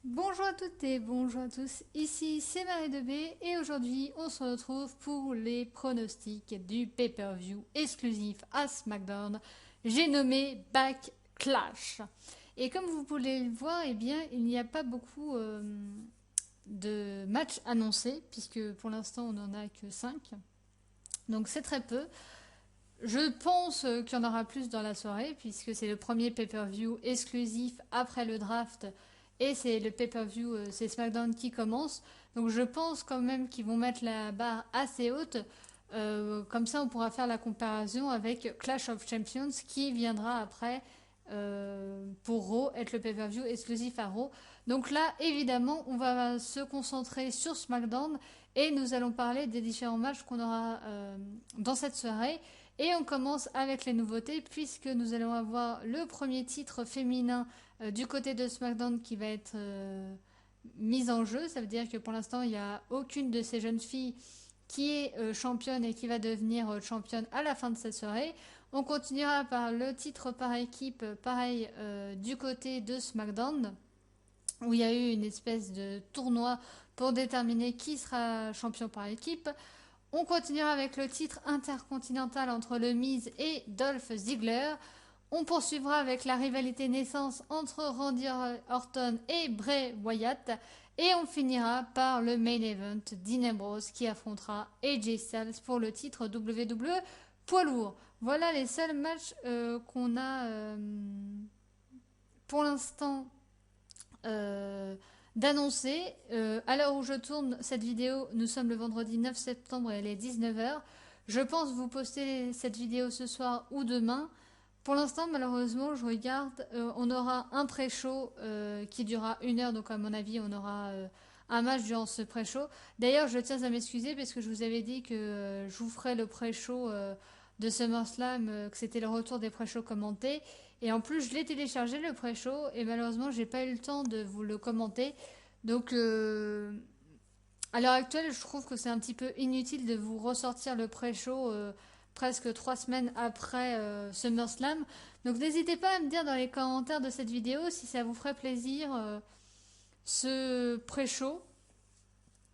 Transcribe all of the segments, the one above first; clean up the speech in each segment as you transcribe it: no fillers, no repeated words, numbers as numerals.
Bonjour à toutes et bonjour à tous, ici c'est Marie de B et aujourd'hui on se retrouve pour les pronostics du pay-per-view exclusif à SmackDown, j'ai nommé Backlash. Et comme vous pouvez le voir, eh bien, il n'y a pas beaucoup de matchs annoncés puisque pour l'instant on n'en a que 5, donc c'est très peu. Je pense qu'il y en aura plus dans la soirée puisque c'est le premier pay-per-view exclusif après le draft et c'est le pay-per-view, c'est SmackDown qui commence. Donc je pense quand même qu'ils vont mettre la barre assez haute. Comme ça on pourra faire la comparaison avec Clash of Champions qui viendra après pour Raw, être le pay-per-view exclusif à Raw. Donc là évidemment on va se concentrer sur SmackDown et nous allons parler des différents matchs qu'on aura dans cette soirée. Et on commence avec les nouveautés puisque nous allons avoir le premier titre féminin du côté de SmackDown qui va être mise en jeu. Ça veut dire que pour l'instant il n'y a aucune de ces jeunes filles qui est championne et qui va devenir championne à la fin de cette soirée. On continuera par le titre par équipe, pareil du côté de SmackDown où il y a eu une espèce de tournoi pour déterminer qui sera champion par équipe. On continuera avec le titre intercontinental entre le Miz et Dolph Ziggler. On poursuivra avec la rivalité naissance entre Randy Orton et Bray Wyatt. Et on finira par le main event Dean Ambrose qui affrontera AJ Styles pour le titre WWE poids lourd. Voilà les seuls matchs qu'on a pour l'instant d'annoncer. À l'heure où je tourne cette vidéo, nous sommes le vendredi 9 septembre et elle est 19h. Je pense vous poster cette vidéo ce soir ou demain. Pour l'instant, malheureusement, je regarde, on aura un pré-show qui durera 1 heure, donc à mon avis, on aura un match durant ce pré-show. D'ailleurs, je tiens à m'excuser parce que je vous avais dit que je vous ferai le pré-show de SummerSlam, que c'était le retour des pré-shows commentés. Et en plus, je l'ai téléchargé le pré-show et malheureusement, j'ai pas eu le temps de vous le commenter. Donc, à l'heure actuelle, je trouve que c'est un petit peu inutile de vous ressortir le pré-show presque 3 semaines après SummerSlam. Donc, n'hésitez pas à me dire dans les commentaires de cette vidéo si ça vous ferait plaisir ce pré-show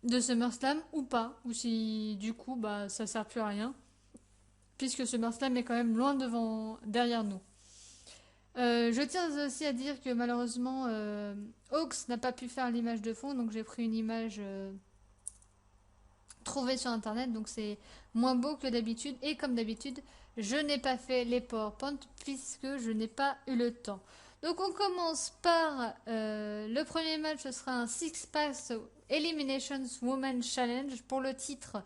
de SummerSlam ou pas. Ou si, du coup, bah, ça sert plus à rien. Puisque SummerSlam est quand même loin derrière nous. Je tiens aussi à dire que malheureusement Hawks n'a pas pu faire l'image de fond, donc j'ai pris une image trouvée sur internet, donc c'est moins beau que d'habitude et comme d'habitude je n'ai pas fait les PowerPoint puisque je n'ai pas eu le temps. Donc on commence par le premier match, ce sera un Six-Pack Eliminations Women Challenge pour le titre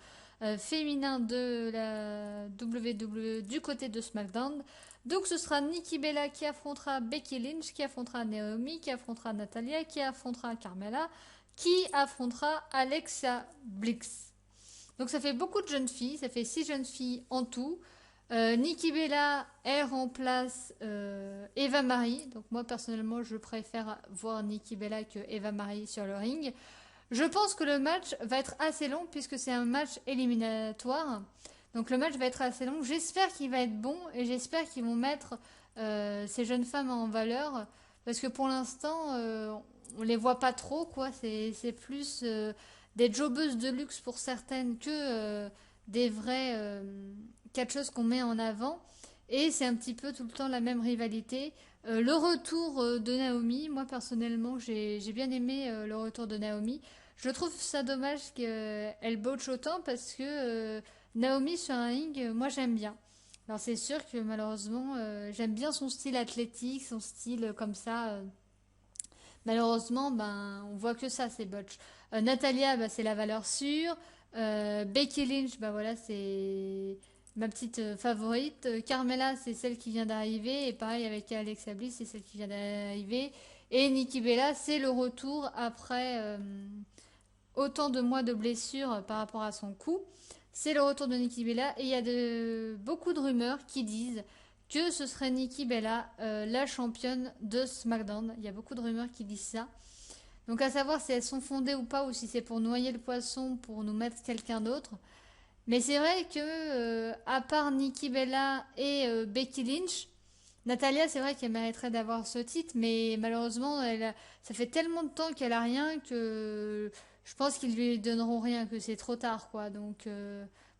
féminin de la WWE du côté de SmackDown. Donc ce sera Nikki Bella qui affrontera Becky Lynch, qui affrontera Naomi, qui affrontera Natalia, qui affrontera Carmella, qui affrontera Alexa Bliss. Donc ça fait beaucoup de jeunes filles, ça fait 6 jeunes filles en tout. Nikki Bella, elle remplace Eva Marie. Donc moi personnellement je préfère voir Nikki Bella que Eva Marie sur le ring. Je pense que le match va être assez long puisque c'est un match éliminatoire. Donc le match va être assez long. J'espère qu'il va être bon et j'espère qu'ils vont mettre ces jeunes femmes en valeur. Parce que pour l'instant, on les voit pas trop, quoi. C'est plus des jobbeuses de luxe pour certaines que des vraies catcheuses qu'on met en avant. Et c'est un petit peu tout le temps la même rivalité. Le retour de Naomi, moi personnellement, j'ai bien aimé le retour de Naomi. Je trouve ça dommage qu'elle botche autant parce que Naomi sur un ring, moi j'aime bien. Alors c'est sûr que malheureusement, j'aime bien son style athlétique, son style comme ça. Malheureusement, ben, on voit que ça, c'est botch. Natalia, bah, c'est la valeur sûre. Becky Lynch, bah voilà, c'est ma petite favorite. Carmella, c'est celle qui vient d'arriver. Et pareil avec Alexa Bliss, c'est celle qui vient d'arriver. Et Nikki Bella, c'est le retour après autant de mois de blessure par rapport à son coup. C'est le retour de Nikki Bella et il y a beaucoup de rumeurs qui disent que ce serait Nikki Bella la championne de SmackDown. Il y a beaucoup de rumeurs qui disent ça. Donc à savoir si elles sont fondées ou pas ou si c'est pour noyer le poisson pour nous mettre quelqu'un d'autre. Mais c'est vrai que à part Nikki Bella et Becky Lynch, Natalia, c'est vrai qu'elle mériterait d'avoir ce titre, mais malheureusement, ça fait tellement de temps qu'elle a rien que je pense qu'ils lui donneront rien, que c'est trop tard, quoi. Donc,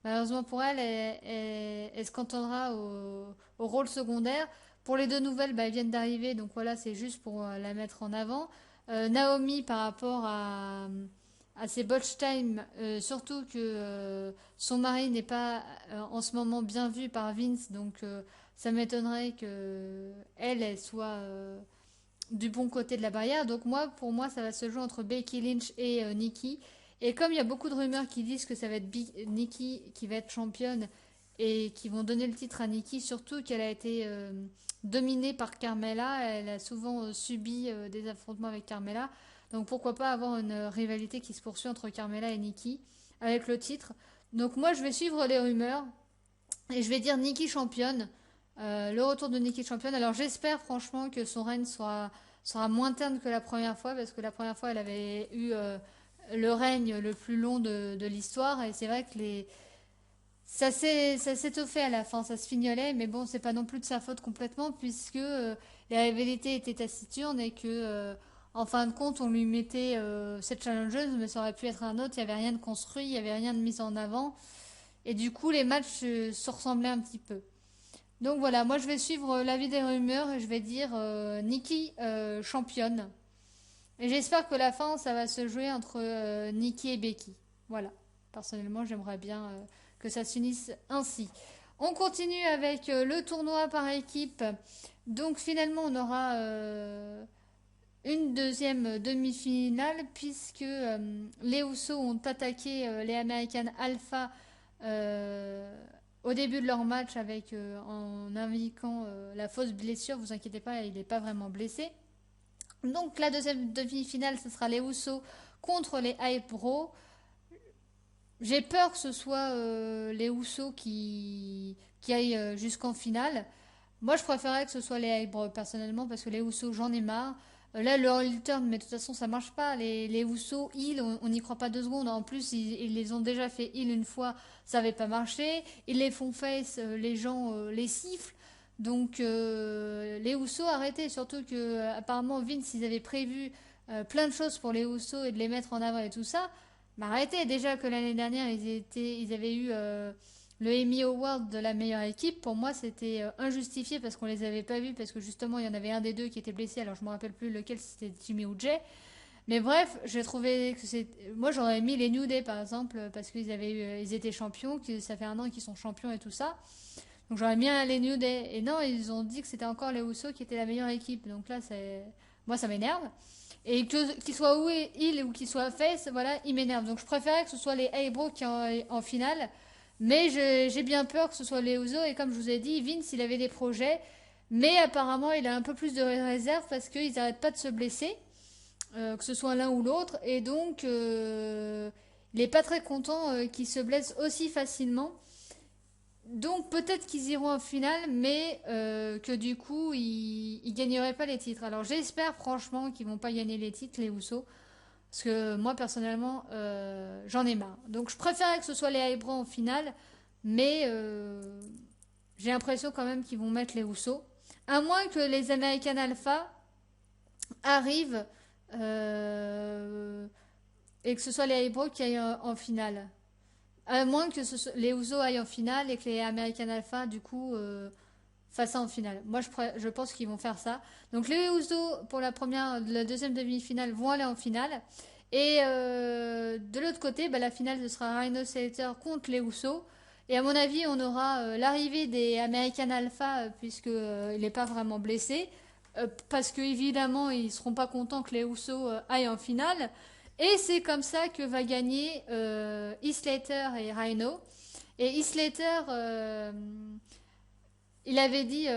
malheureusement pour elle, elle se cantonnera au rôle secondaire. Pour les deux nouvelles, bah, elles viennent d'arriver, donc voilà, c'est juste pour la mettre en avant. Naomi, par rapport à ses botch time, surtout que son mari n'est pas en ce moment bien vu par Vince, donc ça m'étonnerait que elle soit du bon côté de la barrière. Donc moi, pour moi, ça va se jouer entre Becky Lynch et Nikki. Et comme il y a beaucoup de rumeurs qui disent que ça va être Nikki qui va être championne et qui vont donner le titre à Nikki, surtout qu'elle a été dominée par Carmella, elle a souvent subi des affrontements avec Carmella. Donc pourquoi pas avoir une rivalité qui se poursuit entre Carmella et Nikki avec le titre. Donc moi, je vais suivre les rumeurs et je vais dire Nikki championne. Le retour de Nikki championne. Alors j'espère franchement que son règne sera moins terne que la première fois, parce que la première fois elle avait eu le règne le plus long de l'histoire, et c'est vrai que ça s'étoffait à la fin, ça se fignolait, mais bon, c'est pas non plus de sa faute complètement, puisque les rivalités étaient taciturnes et que en fin de compte on lui mettait cette challengeuse, mais ça aurait pu être un autre, il n'y avait rien de construit, il n'y avait rien de mis en avant, et du coup les matchs se ressemblaient un petit peu. Donc voilà, moi je vais suivre l'avis des rumeurs et je vais dire Nikki championne. Et j'espère que la fin, ça va se jouer entre Nikki et Becky. Voilà. Personnellement, j'aimerais bien que ça s'unisse ainsi. On continue avec le tournoi par équipe. Donc finalement, on aura une deuxième demi-finale puisque les Usos ont attaqué les American Alpha au début de leur match en indiquant la fausse blessure. Vous inquiétez pas, il n'est pas vraiment blessé. Donc la deuxième demi-finale, ce sera les Usos contre les Hype Bros. J'ai peur que ce soit les Usos qui aillent jusqu'en finale. Moi, je préférerais que ce soit les Hype Bros personnellement parce que les Usos, j'en ai marre. Là, le heel turn, mais de toute façon, ça marche pas. Les Usos, heel, on n'y croit pas 2 secondes. En plus, ils les ont déjà fait heel une fois, ça n'avait pas marché. Ils les font face, les gens les sifflent. Donc, les Usos, arrêtez. Surtout que, apparemment, Vince, ils avaient prévu plein de choses pour les Usos et de les mettre en avant et tout ça. Mais arrêtez. Déjà que l'année dernière, ils avaient eu le Emmy Award de la meilleure équipe. Pour moi, c'était injustifié parce qu'on les avait pas vus, parce que justement, il y en avait un des deux qui était blessé. Alors, je me rappelle plus lequel, si c'était Jimmy ou Jay. Mais bref, j'ai trouvé que c'est. Moi, j'aurais mis les New Day, par exemple, parce ils étaient champions, que ça fait 1 an qu'ils sont champions et tout ça. Donc, j'aurais mis les New Day. Et non, ils ont dit que c'était encore les Usos qui étaient la meilleure équipe. Donc là, moi, ça m'énerve. Et qu'ils soient heel ou qu'ils soient face, voilà, ils m'énervent. Donc, je préférais que ce soit les Bros qui en finale. Mais j'ai bien peur que ce soit les Usos. Et comme je vous ai dit, Vince, il avait des projets. Mais apparemment, il a un peu plus de réserve parce qu'ils n'arrêtent pas de se blesser. Que ce soit l'un ou l'autre. Et donc, il n'est pas très content qu'ils se blessent aussi facilement. Donc, peut-être qu'ils iront en finale, mais que du coup, ils ne gagneraient pas les titres. Alors, j'espère franchement qu'ils vont pas gagner les titres, les Usos. Parce que moi, personnellement, j'en ai marre. Donc, je préférais que ce soit les Ibra en finale. Mais j'ai l'impression quand même qu'ils vont mettre les Usos. À moins que les American Alpha arrivent et que ce soit les Ibra qui aillent en finale. À moins que les Usos aillent en finale et que les American Alpha, du coup, fassent ça en finale. Moi, je pense qu'ils vont faire ça. Donc, les Usos, pour la deuxième demi-finale, vont aller en finale. Et de l'autre côté, bah, la finale, ce sera Rhino Slater contre les Usos. Et à mon avis, on aura l'arrivée des American Alpha, puisque il n'est pas vraiment blessé. Parce que évidemment, ils seront pas contents que les Usos aillent en finale. Et c'est comme ça que va gagner Heath Slater et Rhino. Et Heath Slater, il avait dit,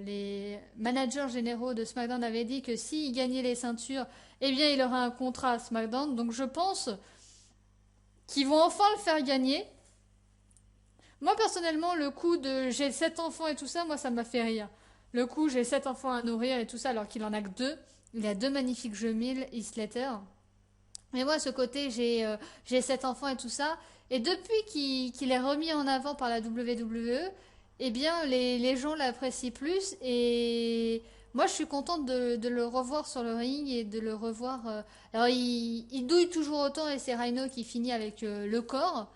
les managers généraux de SmackDown avaient dit que s'il gagnait les ceintures, eh bien, il aurait un contrat à SmackDown. Donc, je pense qu'ils vont enfin le faire gagner. Moi, personnellement, le coup de j'ai 7 enfants et tout ça, moi, ça m'a fait rire. Le coup, j'ai 7 enfants à nourrir et tout ça, alors qu'il en a que deux. Il a deux magnifiques jumelles, Heath Slater. Mais moi, ce côté, j'ai 7 enfants et tout ça. Et depuis qu'il est remis en avant par la WWE, eh bien, les gens l'apprécient plus. Et moi, je suis contente de le revoir sur le ring et de le revoir. Alors, il douille toujours autant et c'est Rhino qui finit avec le corps.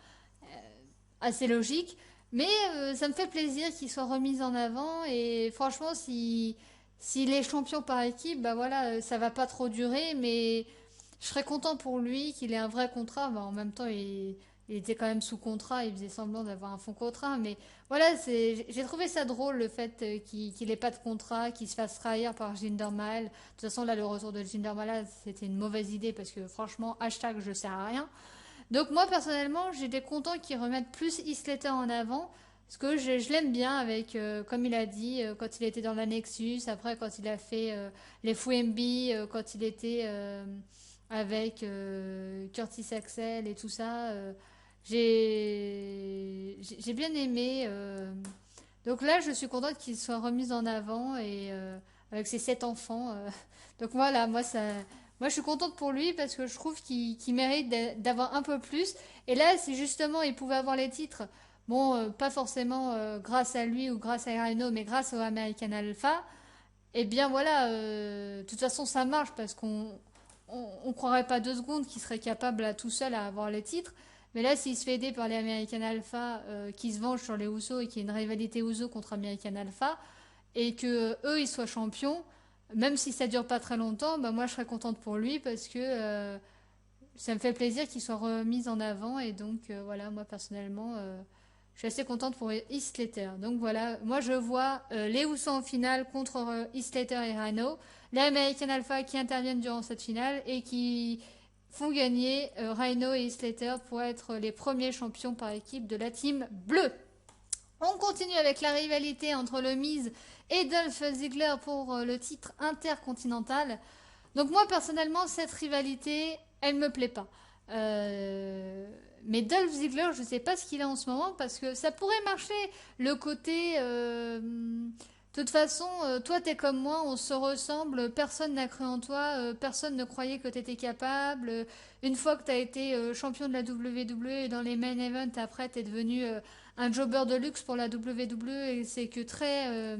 Assez logique. Mais ça me fait plaisir qu'il soit remis en avant. Et franchement, s'il est champion par équipe, bah voilà, ça va pas trop durer. Mais je serais content pour lui qu'il ait un vrai contrat. Bah, en même temps, il était quand même sous contrat. Il faisait semblant d'avoir un faux contrat. Mais voilà, j'ai trouvé ça drôle le fait qu'il ait pas de contrat, qu'il se fasse trahir par Jinder Mahal. De toute façon, là, le retour de Jinder Mahal, c'était une mauvaise idée parce que franchement, hashtag je sers à rien. Donc moi personnellement, j'étais content qu'ils remettent plus Heath Slater en avant. Parce que je l'aime bien avec, comme il a dit, quand il était dans la Nexus, après quand il a fait les Fouembi, quand il était avec Curtis Axel et tout ça. J'ai bien aimé. Donc là, je suis contente qu'il soit remis en avant et avec ses 7 enfants. Donc voilà, moi, je suis contente pour lui parce que je trouve qu'il mérite d'avoir un peu plus. Et là, si justement il pouvait avoir les titres, bon, pas forcément grâce à lui ou grâce à Rhino, mais grâce au American Alpha, eh bien voilà, de toute façon ça marche parce qu'on croirait pas 2 secondes qu'il serait capable à tout seul à avoir les titres. Mais là, s'il se fait aider par les American Alpha qui se vengent sur les Usos et qu'il y a une rivalité Usos contre American Alpha et que eux ils soient champions, même si ça dure pas très longtemps, bah moi je serais contente pour lui parce que ça me fait plaisir qu'il soit remis en avant et donc voilà, moi personnellement je suis assez contente pour Heath Slater. Donc voilà, moi je vois les Usos en finale contre Heath Slater et Rhino, les American Alpha qui interviennent durant cette finale et qui font gagner Rhino et Heath Slater pour être les premiers champions par équipe de la team bleue. On continue avec la rivalité entre le Miz et Dolph Ziggler pour le titre intercontinental. Donc moi personnellement cette rivalité, elle me plaît pas. Mais Dolph Ziggler, je sais pas ce qu'il a en ce moment parce que ça pourrait marcher le côté. De toute façon, toi t'es comme moi, on se ressemble, personne n'a cru en toi, personne ne croyait que t'étais capable. Une fois que t'as été champion de la WWE et dans les main events, après t'es devenu un jobber de luxe pour la WWE et c'est que très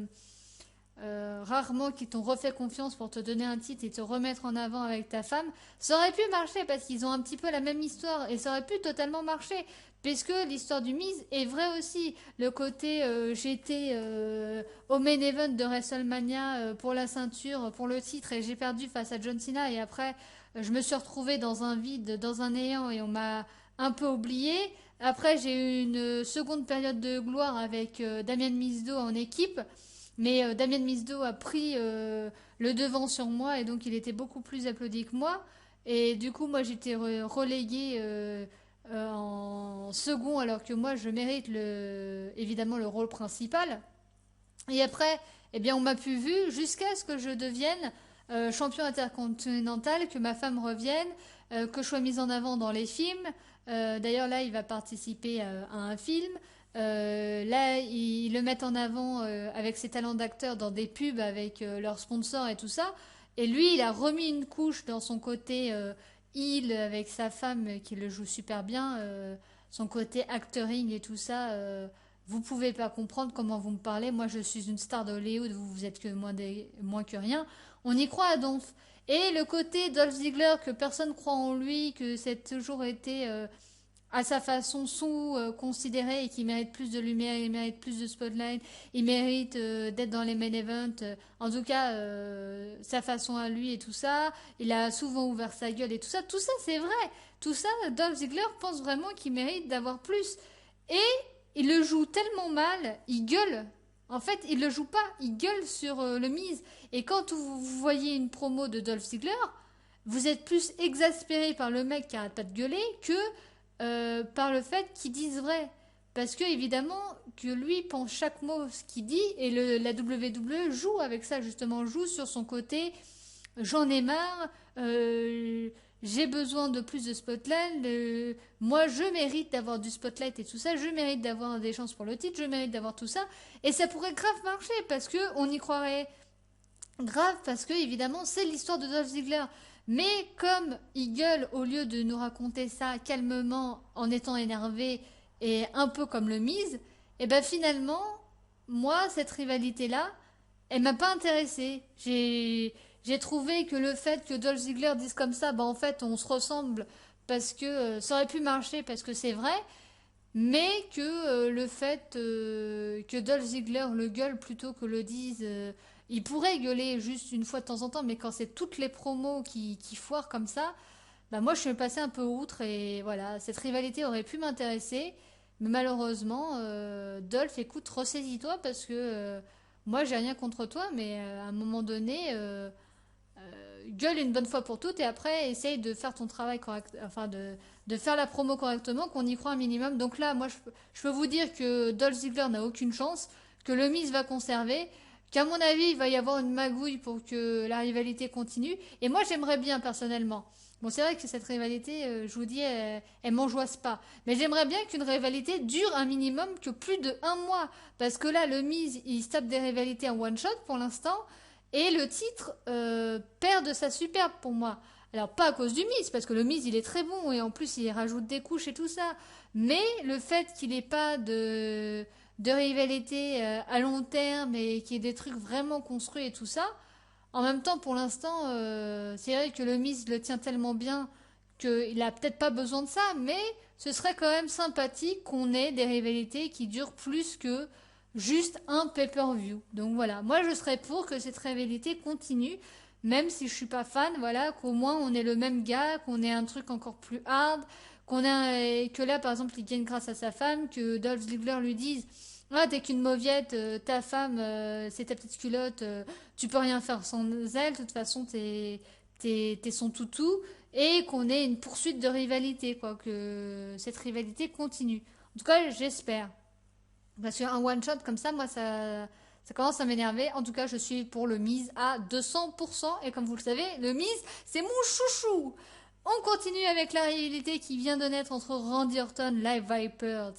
rarement qu'ils t'ont refait confiance pour te donner un titre et te remettre en avant avec ta femme. Ça aurait pu marcher parce qu'ils ont un petit peu la même histoire et ça aurait pu totalement marcher. Puisque l'histoire du Miz est vraie aussi. Le côté j'étais au main event de WrestleMania pour la ceinture, pour le titre et j'ai perdu face à John Cena et après je me suis retrouvée dans un vide, dans un néant et on m'a un peu oublié. Après j'ai eu une seconde période de gloire avec Damien Mizdo en équipe. Mais Damien Mizdo a pris le devant sur moi et donc il était beaucoup plus applaudi que moi. Et du coup, moi j'étais reléguée en second alors que moi je mérite évidemment le rôle principal. Et après, eh bien, on m'a plus vu jusqu'à ce que je devienne champion intercontinental, que ma femme revienne, que je sois mise en avant dans les films. D'ailleurs, là, il va participer à un film. Là, ils le mettent en avant avec ses talents d'acteur dans des pubs avec leurs sponsors et tout ça. Et lui, il a remis une couche dans son côté heel avec sa femme qui le joue super bien, son côté actoring et tout ça. Vous pouvez pas comprendre comment vous me parlez. Moi, je suis une star d'Hollywood. Vous êtes que moins que rien. On y croit à Donf. Et le côté Dolph Ziggler, que personne croit en lui, que c'est toujours été à sa façon, sous-considérés et qui méritent plus de lumière, ils méritent plus de spotlight, ils méritent d'être dans les main events. En tout cas, sa façon à lui et tout ça, il a souvent ouvert sa gueule et tout ça c'est vrai. Tout ça, Dolph Ziggler pense vraiment qu'il mérite d'avoir plus. Et il le joue tellement mal, il gueule. En fait, il le joue pas, il gueule sur le Miz. Et quand vous voyez une promo de Dolph Ziggler, vous êtes plus exaspéré par le mec qui arrête pas de gueuler que par le fait qu'il dise vrai. Parce que évidemment que lui pense chaque mot ce qu'il dit et la WWE joue avec ça justement, joue sur son côté j'en ai marre, j'ai besoin de plus de spotlight, moi je mérite d'avoir du spotlight et tout ça, je mérite d'avoir des chances pour le titre, je mérite d'avoir tout ça et ça pourrait grave marcher parce que on y croirait grave parce que évidemment c'est l'histoire de Dolph Ziggler. Mais comme il gueule au lieu de nous raconter ça calmement en étant énervé et un peu comme le Miz, et ben finalement, moi cette rivalité là, elle m'a pas intéressée. J'ai trouvé que le fait que Dolph Ziggler dise comme ça, bah en fait on se ressemble parce que ça aurait pu marcher parce que c'est vrai, mais que le fait que Dolph Ziggler le gueule plutôt que le dise, il pourrait gueuler juste une fois de temps en temps, mais quand c'est toutes les promos qui foirent comme ça, bah moi je suis passé un peu outre et voilà, cette rivalité aurait pu m'intéresser, mais malheureusement, Dolph, écoute, ressaisis-toi parce que moi j'ai rien contre toi, mais à un moment donné, gueule une bonne fois pour toutes et après essaye de faire ton travail correct, enfin de faire la promo correctement, qu'on y croit un minimum. Donc là, moi je peux vous dire que Dolph Ziggler n'a aucune chance, que le Miz va conserver, qu'à mon avis il va y avoir une magouille pour que la rivalité continue. Et moi j'aimerais bien personnellement. Bon, c'est vrai que cette rivalité, je vous dis, elle m'angoisse pas. Mais j'aimerais bien qu'une rivalité dure un minimum que plus de un mois. Parce que là, le Miz, il se tape des rivalités en one shot pour l'instant. Et le titre perd de sa superbe pour moi. Alors pas à cause du Miz, parce que le Miz il est très bon et en plus il rajoute des couches et tout ça. Mais le fait qu'il n'ait pas de rivalité à long terme et qu'il y ait des trucs vraiment construits et tout ça, en même temps pour l'instant c'est vrai que le Miz le tient tellement bien qu'il a peut-être pas besoin de ça, mais ce serait quand même sympathique qu'on ait des rivalités qui durent plus que juste un pay-per-view. Donc voilà, moi je serais pour que cette rivalité continue, même si je suis pas fan, voilà, qu'au moins on ait le même gars, qu'on ait un truc encore plus hard, que là par exemple il gagne grâce à sa femme, que Dolph Ziggler lui dise ah t'es qu'une mauviette, ta femme c'est ta petite culotte, tu peux rien faire sans elle, de toute façon t'es son toutou, et qu'on ait une poursuite de rivalité, quoi, que cette rivalité continue. En tout cas j'espère. Parce qu'un one shot comme ça, moi, ça commence à m'énerver. En tout cas, je suis pour le Miz à 200%. Et comme vous le savez, le Miz, c'est mon chouchou. On continue avec la rivalité qui vient de naître entre Randy Orton, Live Viper,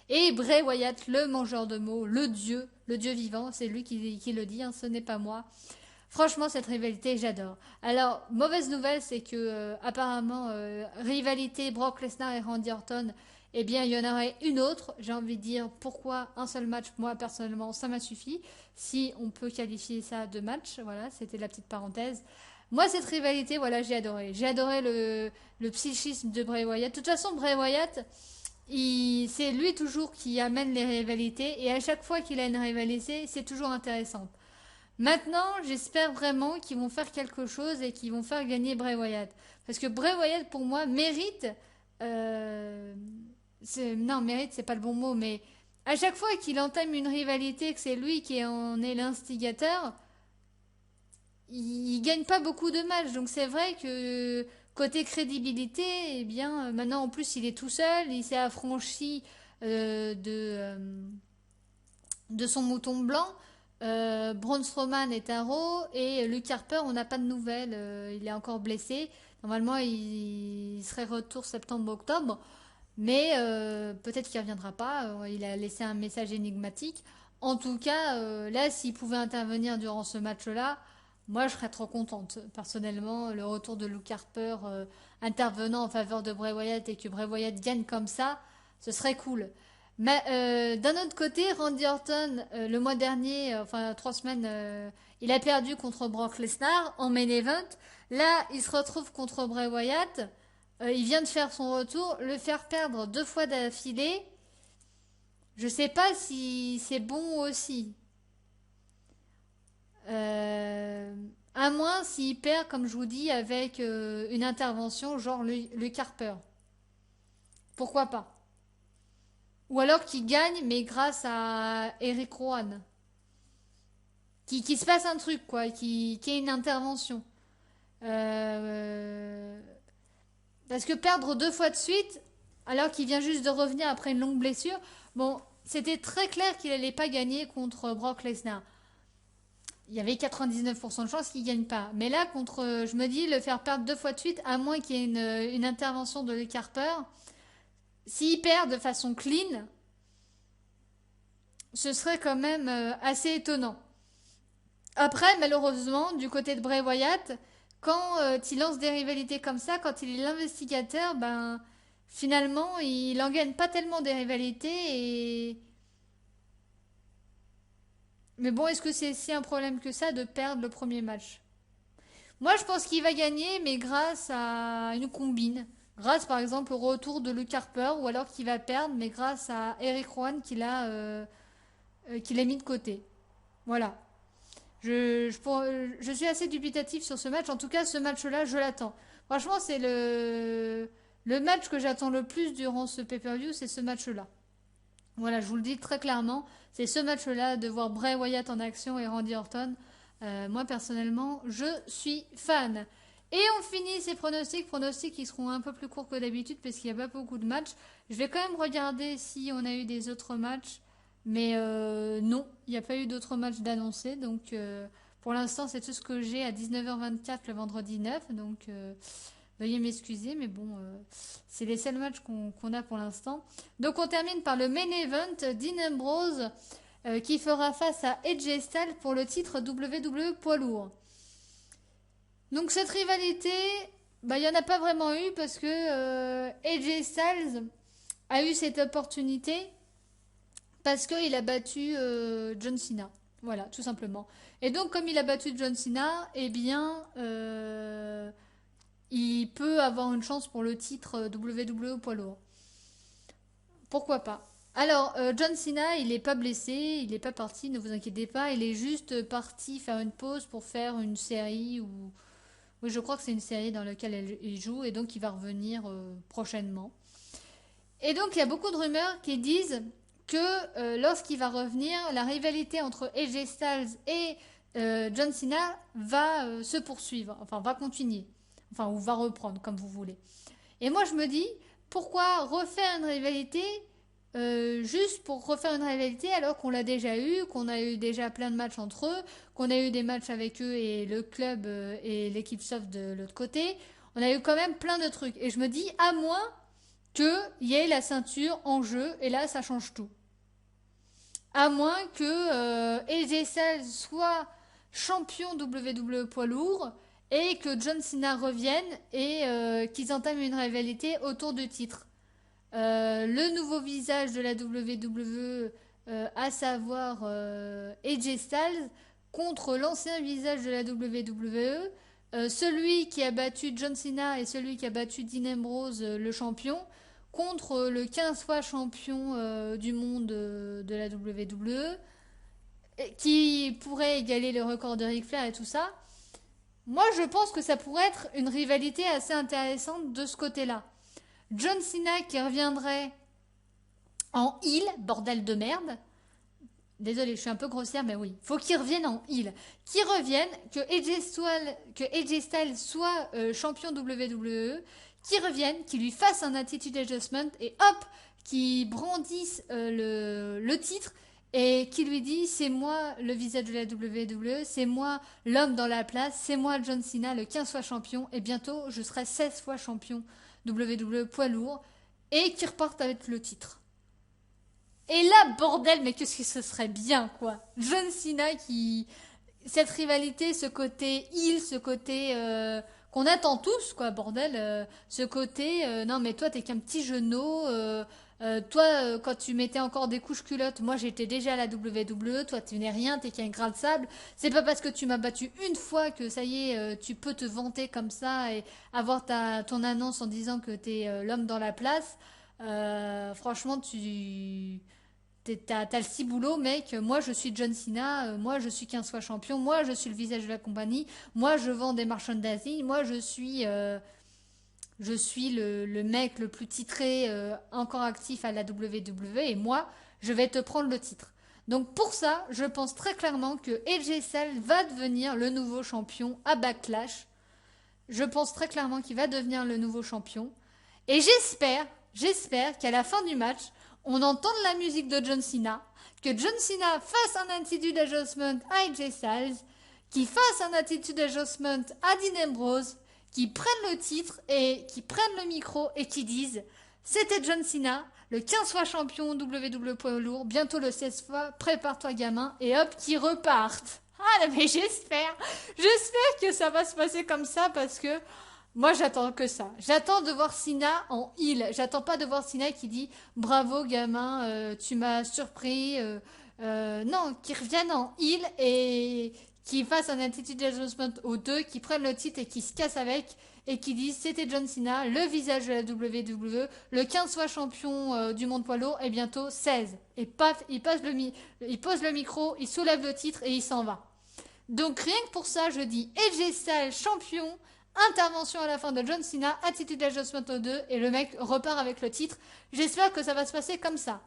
et Bray Wyatt, le mangeur de mots, le dieu vivant. C'est lui qui le dit, hein, ce n'est pas moi. Franchement, cette rivalité, j'adore. Alors, mauvaise nouvelle, c'est que apparemment, rivalité Brock Lesnar et Randy Orton, eh bien, il y en aurait une autre. J'ai envie de dire pourquoi un seul match. Moi, personnellement, ça m'a suffi. Si on peut qualifier ça de match, voilà, c'était la petite parenthèse. Moi, cette rivalité, voilà, j'ai adoré. J'ai adoré le psychisme de Bray Wyatt. De toute façon, Bray Wyatt, c'est lui toujours qui amène les rivalités. Et à chaque fois qu'il a une rivalité, c'est toujours intéressant. Maintenant, j'espère vraiment qu'ils vont faire quelque chose et qu'ils vont faire gagner Bray Wyatt. Parce que Bray Wyatt, pour moi, mérite... euh, non, mérite, c'est pas le bon mot, mais à chaque fois qu'il entame une rivalité, que c'est lui qui en est l'instigateur, il gagne pas beaucoup de matchs. Donc c'est vrai que côté crédibilité, eh bien, maintenant en plus il est tout seul, il s'est affranchi de son mouton blanc. Braun Strowman est un raw et Luke Harper, on n'a pas de nouvelles. Il est encore blessé. Normalement, il serait retour septembre-octobre. Mais peut-être qu'il ne reviendra pas. Il a laissé un message énigmatique. En tout cas, là, s'il pouvait intervenir durant ce match-là, moi, je serais trop contente. Personnellement, le retour de Luke Harper intervenant en faveur de Bray Wyatt et que Bray Wyatt gagne comme ça, ce serait cool. Mais d'un autre côté, Randy Orton, le mois dernier, enfin 3 semaines, il a perdu contre Brock Lesnar en main event. Là, il se retrouve contre Bray Wyatt. il vient de faire son retour, le faire perdre 2 fois d'affilée, je sais pas si c'est bon aussi. Euh, à moins s'il perd, comme je vous dis, avec une intervention genre le Carper. Pourquoi pas? Ou alors qu'il gagne, mais grâce à Eric Rowan. Qui se passe un truc, quoi, qui ait une intervention. Euh, Parce que perdre 2 fois de suite, alors qu'il vient juste de revenir après une longue blessure, bon, c'était très clair qu'il allait pas gagner contre Brock Lesnar. Il y avait 99% de chances qu'il gagne pas. Mais là, contre, je me dis, le faire perdre 2 fois de suite, à moins qu'il y ait une intervention de Luke Harper, s'il perd de façon clean, ce serait quand même assez étonnant. Après, malheureusement, du côté de Bray Wyatt, quand il lance des rivalités comme ça, quand il est l'investigateur, ben finalement, il en gagne pas tellement des rivalités et mais bon, est-ce que c'est si un problème que ça de perdre le premier match? Moi, je pense qu'il va gagner, mais grâce à une combine. Grâce, par exemple, au retour de Luke Harper, ou alors qu'il va perdre, mais grâce à Eric Rowan qu'il a mis de côté. Voilà. Je suis assez dubitatif sur ce match. En tout cas, ce match-là, je l'attends. Franchement, c'est le match que j'attends le plus durant ce pay-per-view, c'est ce match-là. Voilà, je vous le dis très clairement, c'est ce match-là de voir Bray Wyatt en action et Randy Orton. Moi, personnellement, je suis fan. Et on finit ces pronostics qui seront un peu plus courts que d'habitude parce qu'il n'y a pas beaucoup de matchs. Je vais quand même regarder si on a eu des autres matchs. Mais non, il n'y a pas eu d'autres matchs d'annoncés. Donc pour l'instant, c'est tout ce que j'ai à 19h24 le vendredi 9. Donc veuillez m'excuser, mais bon, c'est les seuls matchs qu'on a pour l'instant. Donc on termine par le main event, Dean Ambrose qui fera face à AJ Styles pour le titre WWE poids lourd. Donc cette rivalité, bah, il n'y en a pas vraiment eu parce que AJ Styles a eu cette opportunité parce qu'il a battu John Cena. Voilà, tout simplement. Et donc, comme il a battu John Cena, eh bien, il peut avoir une chance pour le titre WWE poids lourd. Pourquoi pas? Alors, John Cena, il n'est pas blessé, il n'est pas parti, ne vous inquiétez pas. Il est juste parti faire une pause pour faire une série ou... Oui, je crois que c'est une série dans laquelle il joue et donc il va revenir prochainement. Et donc, il y a beaucoup de rumeurs qui disent que lorsqu'il va revenir, la rivalité entre AJ Styles et John Cena va se poursuivre, enfin va continuer, enfin ou va reprendre comme vous voulez. Et moi je me dis, pourquoi refaire une rivalité juste pour refaire une rivalité alors qu'on l'a déjà eu, qu'on a eu déjà plein de matchs entre eux, qu'on a eu des matchs avec eux et le club et l'équipe soft de l'autre côté, on a eu quand même plein de trucs. Et je me dis, à moins qu'il y ait la ceinture en jeu, et là ça change tout. À moins que AJ Styles soit champion WWE poids lourd et que John Cena revienne et qu'ils entament une rivalité autour du titre. Le nouveau visage de la WWE, à savoir AJ Styles, contre l'ancien visage de la WWE, celui qui a battu John Cena et celui qui a battu Dean Ambrose, le champion, contre le 15 fois champion du monde de la WWE, qui pourrait égaler le record de Ric Flair et tout ça. Moi, je pense que ça pourrait être une rivalité assez intéressante de ce côté-là. John Cena qui reviendrait en heel, bordel de merde. Désolée, je suis un peu grossière, mais oui. Faut qu'il revienne en heel. Qu'il revienne, que AJ Styles soit champion WWE, qu'il revienne, qu'il lui fasse un attitude adjustment et hop, qu'il brandisse le titre et qu'il lui dit c'est moi le visage de la WWE, c'est moi l'homme dans la place, c'est moi John Cena, le 15 fois champion et bientôt je serai 16 fois champion WWE poids lourd et qu'il reparte avec le titre. Et là, bordel, mais qu'est-ce que ce serait bien, quoi. John Cena qui... Cette rivalité, ce côté heel, ce côté qu'on attend tous, quoi, bordel. Ce côté, non mais toi t'es qu'un petit genou, Toi, quand tu mettais encore des couches culottes, moi j'étais déjà à la WWE, toi tu n'es rien, t'es qu'un grain de sable. C'est pas parce que tu m'as battu une fois que ça y est, tu peux te vanter comme ça et avoir ton annonce en disant que t'es l'homme dans la place. Franchement, t'as le ciboulot, mec. Moi, je suis John Cena. Moi, je suis 15 fois champion. Moi, je suis le visage de la compagnie. Moi, je vends des merchandising. Moi, je suis le mec le plus titré encore actif à la WWE. Et moi, je vais te prendre le titre. Donc, pour ça, je pense très clairement que AJ Styles va devenir le nouveau champion à Backlash. Je pense très clairement qu'il va devenir le nouveau champion. Et j'espère qu'à la fin du match, on entende la musique de John Cena, que John Cena fasse un attitude adjustment à AJ Styles, qu'il fasse un attitude adjustment à Dean Ambrose, qu'ils prennent le titre et qu'ils prennent le micro et qu'ils disent c'était John Cena, le 15 fois champion WWE poids lourd, bientôt le 16 fois, prépare-toi gamin, et hop, qu'ils repartent. Ah mais j'espère que ça va se passer comme ça parce que moi j'attends que ça. J'attends de voir Cena en heel. J'attends pas de voir Cena qui dit bravo gamin, tu m'as surpris. Non, qu'il revienne en heel et qu'il fasse un attitude adjustment aux deux, qui prennent le titre et qui se cassent avec et qui disent c'était John Cena, le visage de la WWE, le 15 fois champion du monde poids lourd et bientôt 16. Et paf, il pose le micro, il soulève le titre et il s'en va. Donc rien que pour ça, je dis AJ Styles champion, intervention à la fin de John Cena, attitude adjustment aux deux et le mec repart avec le titre. J'espère que ça va se passer comme ça.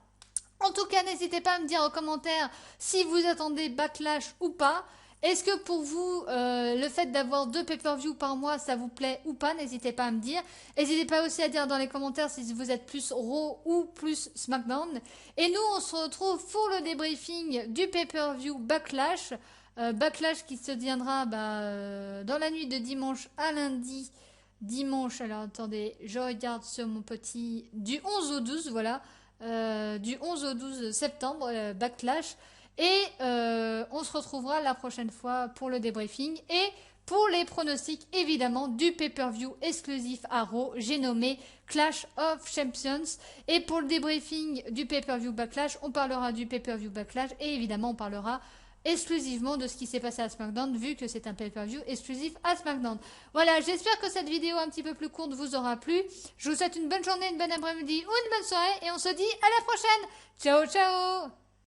En tout cas, n'hésitez pas à me dire en commentaire si vous attendez Backlash ou pas. Est-ce que pour vous, le fait d'avoir 2 pay-per-view par mois, ça vous plaît ou pas? N'hésitez pas à me dire. N'hésitez pas aussi à dire dans les commentaires si vous êtes plus Raw ou plus SmackDown. Et nous, on se retrouve pour le débriefing du pay-per-view Backlash. Backlash qui se tiendra dans la nuit de dimanche à lundi. Dimanche, alors attendez, je regarde sur mon petit... Du 11 au 12, voilà. Du 11 au 12 septembre, Backlash. Et on se retrouvera la prochaine fois pour le débriefing et pour les pronostics évidemment du pay-per-view exclusif à Raw, j'ai nommé Clash of Champions. Et pour le débriefing du pay-per-view Backlash, on parlera du pay-per-view Backlash et évidemment on parlera exclusivement de ce qui s'est passé à SmackDown vu que c'est un pay-per-view exclusif à SmackDown. Voilà, j'espère que cette vidéo un petit peu plus courte vous aura plu. Je vous souhaite une bonne journée, une bonne après-midi ou une bonne soirée et on se dit à la prochaine. Ciao ciao.